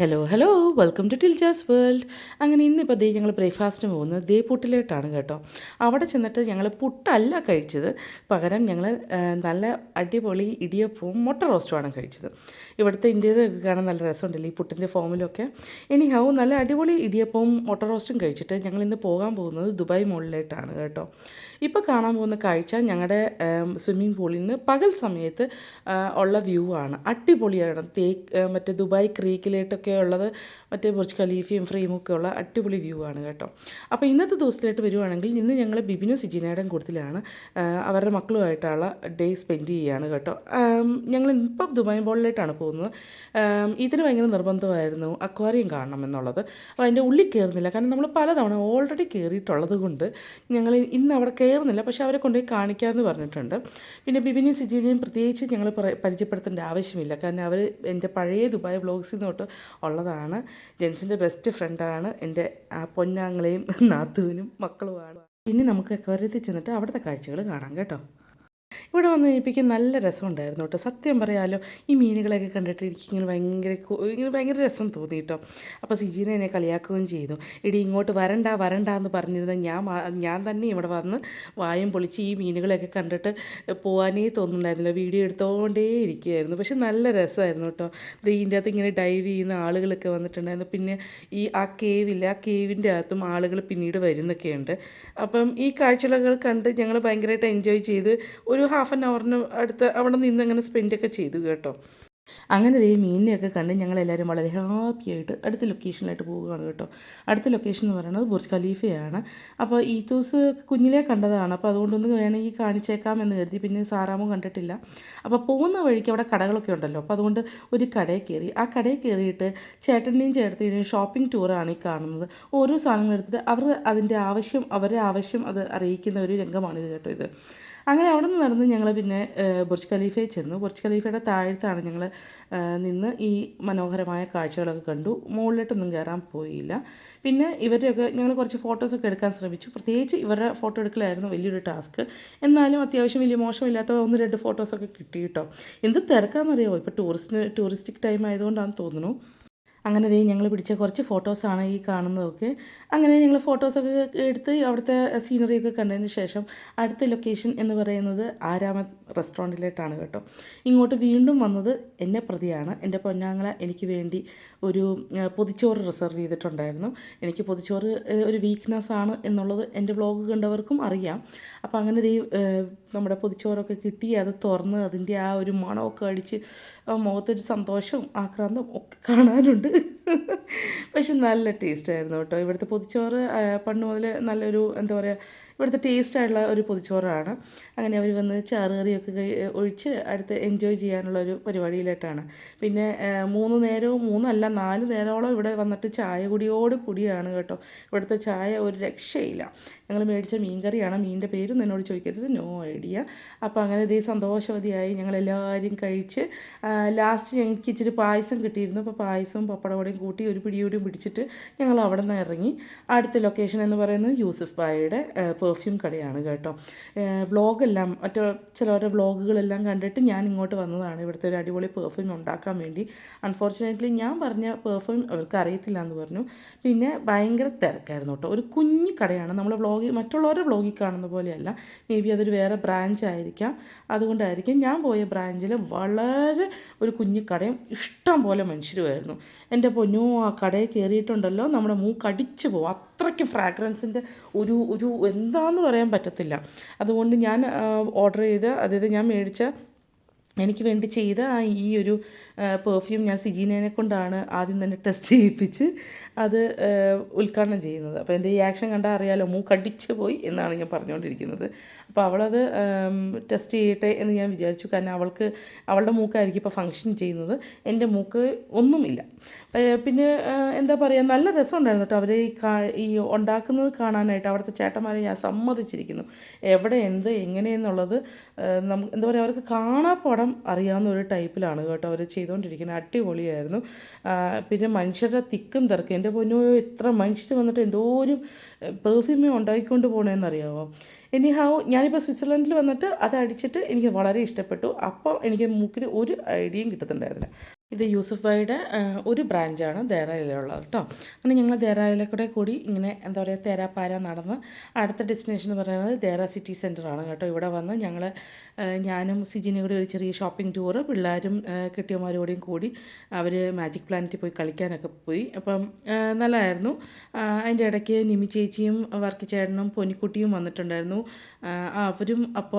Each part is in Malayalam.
Hello hello, welcome to Tiljas world. അങ്ങനെ ഇന്നിപ്പോൾ ഞങ്ങൾ ബ്രേക്ക്ഫാസ്റ്റിന് പോകുന്നത് പുട്ടിലേട്ടാണ് കേട്ടോ. അവിടെ ചെന്നിട്ട് ഞങ്ങൾ പുട്ടല്ല കഴിച്ചത്, പകരം ഞങ്ങൾ നല്ല അടിപൊളി ഇടിയപ്പവും മുട്ട റോസ്റ്റുമാണ് കഴിച്ചത്. ഇവിടുത്തെ ഇന്ത്യയിലൊക്കെ കാണാൻ നല്ല രസമുണ്ടല്ലോ ഈ പുട്ടിൻ്റെ ഫോമിലൊക്കെ. ഹൗ നല്ല അടിപൊളി ഇടിയപ്പവും മുട്ട റോസ്റ്റും കഴിച്ചിട്ട് ഞങ്ങൾ ഇന്ന് പോകാൻ പോകുന്നത് ദുബായ് മോളിലേട്ടാണ് കേട്ടോ. ഇപ്പോൾ കാണാൻ പോകുന്ന കാഴ്ച ഞങ്ങളുടെ സ്വിമ്മിംഗ് പൂളിൽ നിന്ന് പകൽ സമയത്ത് ഉള്ള വ്യൂ ആണ്. അടിപൊളിയാണ്. മറ്റേ ദുബായ് ക്രീക്കിലേട്ടൊക്കെ ഉള്ളത്, മറ്റേ ബുർജ് ഖലീഫയും ഫ്രെയിമൊക്കെ ഉള്ള അടിപൊളി വ്യൂ ആണ് കേട്ടോ. അപ്പോൾ ഇന്നത്തെ ദിവസത്തിലായിട്ട് വരുവാണെങ്കിൽ ഇന്ന് ഞങ്ങൾ ബിബിനും സിജിനയുടെയും കൂട്ടത്തിലാണ് അവരുടെ മക്കളുമായിട്ടുള്ള ഡേ സ്പെൻഡ് ചെയ്യുകയാണ് കേട്ടോ. ഞങ്ങൾ ഇപ്പം ദുബായ് മോളിലേട്ടാണ് പോകുന്നത്. ഇതിന് ഭയങ്കര നിർബന്ധമായിരുന്നു അക്വാറിയം കാണണം എന്നുള്ളത്. അപ്പോൾ അതിൻ്റെ ഉള്ളിൽ കയറുന്നില്ല, കാരണം നമ്മൾ പലതവണ ഓൾറെഡി കയറിയിട്ടുള്ളത് കൊണ്ട് ഞങ്ങൾ ഇന്ന് അവിടെ കയറുന്നില്ല. പക്ഷേ അവരെ കൊണ്ടുപോയി കാണിക്കാമെന്ന് പറഞ്ഞിട്ടുണ്ട്. പിന്നെ ബിബിനെയും സിജിനെയും പ്രത്യേകിച്ച് ഞങ്ങൾ പരിചയപ്പെടുത്തേണ്ട ആവശ്യമില്ല, കാരണം അവർ എൻ്റെ പഴയ ദുബായ് വ്ളോഗ്സിൽ നിന്ന് തൊട്ട് ഉള്ളതാണ്. ജെൻസിൻ്റെ ബെസ്റ്റ് ഫ്രണ്ടാണ്, എൻ്റെ പൊന്നാങ്ങളെയും നാത്തൂനും മക്കളുമാണ്. പിന്നെ നമുക്ക് അക്വാറിയത്തിൽ ചെന്നിട്ട് അവിടുത്തെ കാഴ്ചകൾ കാണാം കേട്ടോ. ഇവിടെ വന്ന് കഴിപ്പിക്കാൻ നല്ല രസമുണ്ടായിരുന്നു കേട്ടോ. സത്യം പറയാമല്ലോ, ഈ മീനുകളെയൊക്കെ കണ്ടിട്ട് എനിക്കിങ്ങനെ ഭയങ്കര രസം തോന്നി കേട്ടോ. അപ്പോൾ സിജീന എന്നെ കളിയാക്കുകയും ചെയ്തു. ഇടി ഇങ്ങോട്ട് വരണ്ട എന്ന് പറഞ്ഞിരുന്ന ഞാൻ തന്നെ ഇവിടെ വന്ന് വായും പൊളിച്ച് ഈ മീനുകളെയൊക്കെ കണ്ടിട്ട് പോകാനേ തോന്നുന്നുണ്ടായിരുന്നില്ല. വീഡിയോ എടുത്തുകൊണ്ടേ ഇരിക്കുകയായിരുന്നു. പക്ഷെ നല്ല രസമായിരുന്നു കേട്ടോ. ഇതിൻ്റെ അകത്ത് ഇങ്ങനെ ഡൈവ് ചെയ്യുന്ന ആളുകളൊക്കെ വന്നിട്ടുണ്ടായിരുന്നു. പിന്നെ ആ കേവിൻ്റെ അകത്തും ആളുകൾ പിന്നീട് വരുന്നൊക്കെയുണ്ട്. അപ്പം ഈ കാഴ്ചകൾ കണ്ട് ഞങ്ങൾ ഭയങ്കരമായിട്ട് എൻജോയ് ചെയ്ത് ഒരു ഹാഫ് ആൻ അവറിന് അടുത്ത് അവിടെ നിന്ന് അങ്ങനെ സ്പെൻഡൊക്കെ ചെയ്തു കേട്ടോ. അങ്ങനെ ഈ മീനിനെയൊക്കെ കണ്ട് ഞങ്ങളെല്ലാവരും വളരെ ഹാപ്പിയായിട്ട് അടുത്ത ലൊക്കേഷനിലായിട്ട് പോവുകയാണ് കേട്ടോ. അടുത്ത ലൊക്കേഷൻ എന്ന് പറയുന്നത് ബുർജ് ഖലീഫയാണ്. അപ്പോൾ ഈ ദിവസം കുഞ്ഞിലേ കണ്ടതാണ്, അപ്പോൾ അതുകൊണ്ടൊന്ന് വേണമെങ്കിൽ കാണിച്ചേക്കാമെന്ന് കരുതി. പിന്നെ സാറാമും കണ്ടിട്ടില്ല. അപ്പോൾ പോകുന്ന വഴിക്ക് അവിടെ കടകളൊക്കെ ഉണ്ടല്ലോ, അപ്പോൾ അതുകൊണ്ട് ഒരു കടയിൽ കയറി. ആ കടയിൽ കയറിയിട്ട് ചേട്ടൻ്റെയും ചേട്ടത്തിൻ്റെയും ഷോപ്പിംഗ് ടൂറാണ് ഈ കാണുന്നത്. ഓരോ സാധനങ്ങൾ എടുത്തിട്ട് അവരുടെ ആവശ്യം അത് അറിയിക്കുന്ന ഒരു രംഗമാണിത് കേട്ടോ. ഇത് അങ്ങനെ അവിടെ നിന്ന് നടന്ന് ഞങ്ങൾ പിന്നെ ബുർജ് ഖലീഫയിൽ ചെന്നു. ബുർജ് ഖലീഫയുടെ താഴത്താണ് ഞങ്ങൾ നിന്ന് ഈ മനോഹരമായ കാഴ്ചകളൊക്കെ കണ്ടു. മുകളിലോട്ടൊന്നും കയറാൻ പോയില്ല. പിന്നെ ഇവരുടെയൊക്കെ ഞങ്ങൾ കുറച്ച് ഫോട്ടോസൊക്കെ എടുക്കാൻ ശ്രമിച്ചു. പ്രത്യേകിച്ച് ഇവരുടെ ഫോട്ടോ എടുക്കലായിരുന്നു വലിയൊരു ടാസ്ക്. എന്നാലും അത്യാവശ്യം വലിയ മോശമില്ലാത്ത 1-2 ഫോട്ടോസൊക്കെ കിട്ടി കേട്ടോ. എന്ത് തിരക്കാണെന്നറിയാമോ, ഇപ്പോൾ ടൂറിസ്റ്റിക് ടൈം ആയതുകൊണ്ടാണെന്ന് തോന്നുന്നു. അങ്ങനെ ഞങ്ങൾ പിടിച്ച കുറച്ച് ഫോട്ടോസാണ് ഈ കാണുന്നതൊക്കെ. അങ്ങനെ ഞങ്ങൾ ഫോട്ടോസൊക്കെ എടുത്ത് അവിടുത്തെ സീനറിയൊക്കെ കണ്ടതിന് ശേഷം അടുത്ത ലൊക്കേഷൻ എന്ന് പറയുന്നത് ആരാമത് റെസ്റ്റോറൻറ്റിലേട്ടാണ് കേട്ടോ. ഇങ്ങോട്ട് വീണ്ടും വന്നത് എന്നെ പ്രതിയാണ്. എൻ്റെ പൊന്നാങ്ങള എനിക്ക് വേണ്ടി ഒരു പൊതിച്ചോറ് റിസർവ് ചെയ്തിട്ടുണ്ടായിരുന്നു. എനിക്ക് പൊതിച്ചോറ് ഒരു വീക്ക്നെസ് ആണ് എന്നുള്ളത് എൻ്റെ വ്ളോഗ് കണ്ടവർക്കും അറിയാം. അപ്പോൾ അങ്ങനെ നമ്മുടെ പൊതിച്ചോറൊക്കെ കിട്ടി, അത് തുറന്ന് അതിൻ്റെ ആ ഒരു മണമൊക്കെ അടിച്ച് മുഖത്തൊരു സന്തോഷവും ആക്രാന്തവും ഒക്കെ കാണാനുണ്ട്. പക്ഷെ നല്ല ടേസ്റ്റായിരുന്നു കേട്ടോ. ഇവിടുത്തെ പൊതിച്ചോറ് പണ്ട് മുതൽ നല്ലൊരു എന്താ പറയുക, ഇവിടുത്തെ ടേസ്റ്റായിട്ടുള്ള ഒരു പൊതിച്ചോറാണ്. അങ്ങനെ അവർ വന്ന് ചാറുകറിയൊക്കെ ഒഴിച്ച് അടുത്ത് എൻജോയ് ചെയ്യാനുള്ള ഒരു പരിപാടിയിലായിട്ടാണ്. പിന്നെ 4 നേരമോളം ഇവിടെ വന്നിട്ട് ചായ കൂടിയാണ് കേട്ടോ. ഇവിടുത്തെ ചായ ഒരു രക്ഷയില്ല. ഞങ്ങൾ മേടിച്ച മീൻകറിയാണ്, മീനിൻ്റെ പേരും എന്നോട് ചോദിക്കരുത്, നോ ഐഡിയ. അപ്പോൾ അങ്ങനെ സന്തോഷവതിയായി ഞങ്ങളെല്ലാവരും കഴിച്ച് ലാസ്റ്റ് ഞങ്ങൾക്ക് ഇച്ചിരി പായസം കിട്ടിയിരുന്നു. അപ്പോൾ പായസവും പപ്പടവടയും കൂട്ടി ഒരു പിടിയോടും പിടിച്ചിട്ട് ഞങ്ങൾ അവിടെ നിന്ന് ഇറങ്ങി. അടുത്ത ലൊക്കേഷൻ എന്ന് പറയുന്നത് യൂസഫ് ബായിയുടെ പെർഫ്യൂം കടയാണ് കേട്ടോ. വ്ളോഗെല്ലാം ചിലവരുടെ വ്ളോഗുകളെല്ലാം കണ്ടിട്ട് ഞാൻ ഇങ്ങോട്ട് വന്നതാണ് ഇവിടുത്തെ ഒരു അടിപൊളി പെർഫ്യൂം ഉണ്ടാക്കാൻ വേണ്ടി. അൺഫോർച്ചുനേറ്റ്ലി ഞാൻ പറഞ്ഞ പെർഫ്യൂം അവർക്ക് അറിയത്തില്ല എന്ന് പറഞ്ഞു. പിന്നെ ഭയങ്കര തിരക്കായിരുന്നു കേട്ടോ. ഒരു കുഞ്ഞു കടയാണ്, നമ്മൾ മറ്റുള്ളവരുടെ വ്ളോഗിൽ കാണുന്ന പോലെയല്ല. മേ ബി അതൊരു വേറെ ബ്രാഞ്ച് ആയിരിക്കാം, അതുകൊണ്ടായിരിക്കും. ഞാൻ പോയ ബ്രാഞ്ചിൽ വളരെ ഒരു കുഞ്ഞു കടയും ഇഷ്ടം പോലെ മനുഷ്യരുമായിരുന്നു. എൻ്റെ പൊന്നോ, ആ കടയിൽ കയറിയിട്ടുണ്ടല്ലോ നമ്മുടെ മൂക്കടിച്ച് പോകും. അത്രയ്ക്ക് ഫ്രാഗ്രൻസിൻ്റെ ഒരു എന്താണെന്ന് പറയാൻ പറ്റത്തില്ല. അതുകൊണ്ട് ഞാൻ ഓർഡർ ചെയ്ത്, അതായത് ഞാൻ മേടിച്ച എനിക്ക് വേണ്ടി ചെയ്ത ഈ ഒരു പെർഫ്യൂം ഞാൻ സിജീനേനെ കൊണ്ടാണ് ആദ്യം തന്നെ ടെസ്റ്റ് ചെയ്യിപ്പിച്ച് അത് ഉദ്ഘാടനം ചെയ്യുന്നത്. അപ്പോൾ എൻ്റെ ഈ ആക്ഷൻ കണ്ടാൽ അറിയാലോ, മൂക്കടിച്ച് പോയി എന്നാണ് ഞാൻ പറഞ്ഞുകൊണ്ടിരിക്കുന്നത്. അപ്പോൾ അവളത് ടെസ്റ്റ് ചെയ്യട്ടെ എന്ന് ഞാൻ വിചാരിച്ചു, കാരണം അവളുടെ മൂക്കായിരിക്കും ഇപ്പോൾ ഫങ്ഷൻ ചെയ്യുന്നത്. എൻ്റെ മൂക്ക് ഒന്നുമില്ല. പിന്നെ എന്താ പറയുക, നല്ല രസമുണ്ടായിരുന്നു കേട്ടോ. അവർ ഈ ഉണ്ടാക്കുന്നത് കാണാനായിട്ട് അവിടുത്തെ ചേട്ടന്മാരെ ഞാൻ സമ്മതിച്ചിരിക്കുന്നു. എവിടെ എങ്ങനെയെന്നുള്ളത് എന്താ പറയുക, അവർക്ക് കാണാപ്പാടം അറിയാവുന്ന ഒരു ടൈപ്പിലാണ് കേട്ടോ അവർ ചെയ്തുകൊണ്ടിരിക്കുന്നത്. അടിപൊളിയായിരുന്നു. പിന്നെ മനുഷ്യരുടെ തിക്കും തിരക്കും, എൻ്റെ പൊന്നോ, എത്ര മനുഷ്യർ വന്നിട്ട് എന്തോരം പെർഫ്യൂമേ ഉണ്ടാക്കിക്കൊണ്ട് പോകണമെന്നറിയാമോ. ഞാനിപ്പോൾ സ്വിറ്റ്സർലൻഡിൽ വന്നിട്ട് അത് അടിച്ചിട്ട് എനിക്ക് വളരെ ഇഷ്ടപ്പെട്ടു. അപ്പോൾ എനിക്ക് മൂക്കിന് ഒരു ഐഡിയയും കിട്ടുന്നുണ്ടായിരുന്നില്ല. ഇത് യൂസഫ് ഭായിയുടെ ഒരു ബ്രാഞ്ചാണ് ദേറായിലുള്ളത് കേട്ടോ. അങ്ങനെ ഞങ്ങൾ ദേറായിലെ കൂടി ഇങ്ങനെ എന്താ പറയുക തേരാപ്പാര നടന്ന് അടുത്ത ഡെസ്റ്റിനേഷൻ എന്ന് പറയുന്നത് ദേറ സിറ്റി സെൻറ്ററാണ് കേട്ടോ. ഇവിടെ വന്ന് ഞങ്ങൾ ഞാനും സിജിനും കൂടി ഒരു ചെറിയ ഷോപ്പിംഗ് ടൂറ് പിള്ളേരും കെട്ടിയന്മാരോടെയും കൂടി അവർ മാജിക് പ്ലാനറ്റിൽ പോയി കളിക്കാനൊക്കെ പോയി. അപ്പം നല്ലതായിരുന്നു. അതിൻ്റെ ഇടയ്ക്ക് നിമി ചേച്ചിയും വർക്കി ചേട്ടനും പൊന്നിക്കുട്ടിയും വന്നിട്ടുണ്ടായിരുന്നു.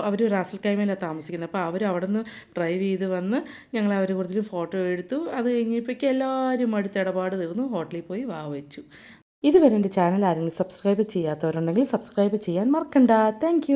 അവർ റാസൽ കൈമയിലാണ് താമസിക്കുന്നത്. അപ്പോൾ അവർ അവിടെ നിന്ന് ഡ്രൈവ് ചെയ്ത് വന്ന് ഞങ്ങൾ അവർ കൂടുതൽ ഫോട്ടോ എടുത്തു. അത് കഴിഞ്ഞപ്പോഴേക്കും എല്ലാവരും അടുത്ത ഇടപാട് തീർന്നു, ഹോട്ടലിൽ പോയി വെച്ചു. ഇതുവരെ എൻ്റെ ചാനൽ ആരെങ്കിലും സബ്സ്ക്രൈബ് ചെയ്യാത്തവരുണ്ടെങ്കിൽ സബ്സ്ക്രൈബ് ചെയ്യാൻ മറക്കണ്ട. താങ്ക്